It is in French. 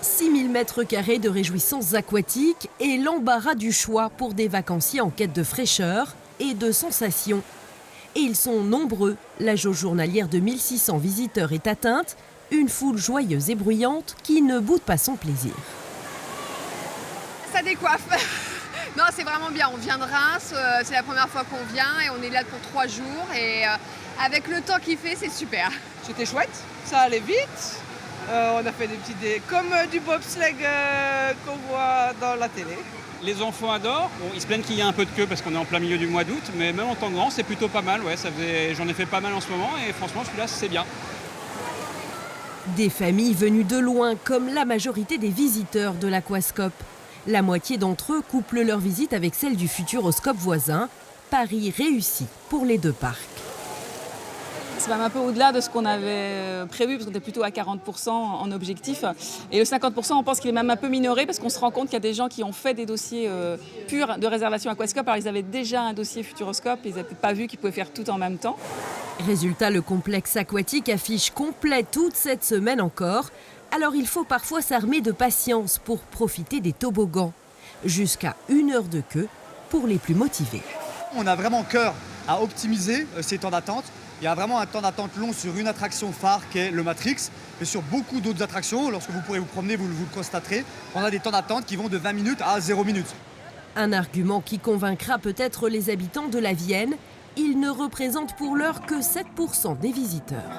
6000 mètres carrés de réjouissances aquatiques et l'embarras du choix pour des vacanciers en quête de fraîcheur et de sensations. Et ils sont nombreux. La jauge journalière de 1600 visiteurs est atteinte. Une foule joyeuse et bruyante qui ne boude pas son plaisir. Ça décoiffe. Non, c'est vraiment bien. On vient de Reims, c'est la première fois qu'on vient et on est là pour 3 jours. Et avec le temps qu'il fait, c'est super. C'était chouette, ça allait vite. On a fait des petits comme du bobsleigh qu'on voit dans la télé. Les enfants adorent. Bon, ils se plaignent qu'il y a un peu de queue parce qu'on est en plein milieu du mois d'août, mais même en temps grand, c'est plutôt pas mal. Ouais, j'en ai fait pas mal en ce moment et franchement, celui-là, c'est bien. Des familles venues de loin, comme la majorité des visiteurs de l'Aquascope. La moitié d'entre eux couplent leur visite avec celle du Futuroscope voisin. Pari réussi pour les deux parcs. C'est même un peu au-delà de ce qu'on avait prévu, parce qu'on était plutôt à 40% en objectif. Et le 50%, on pense qu'il est même un peu minoré, parce qu'on se rend compte qu'il y a des gens qui ont fait des dossiers purs de réservation Aquascope. Alors ils avaient déjà un dossier Futuroscope, ils n'avaient peut-être pas vu qu'ils pouvaient faire tout en même temps. Résultat, le complexe aquatique affiche complet toute cette semaine encore. Alors il faut parfois s'armer de patience pour profiter des toboggans. Jusqu'à 1 heure de queue pour les plus motivés. On a vraiment cœur à optimiser ces temps d'attente. Il y a vraiment un temps d'attente long sur une attraction phare qui est le Matrix, mais sur beaucoup d'autres attractions, lorsque vous pourrez vous promener, vous le constaterez, on a des temps d'attente qui vont de 20 minutes à 0 minutes. Un argument qui convaincra peut-être les habitants de la Vienne. Il ne représente pour l'heure que 7% des visiteurs.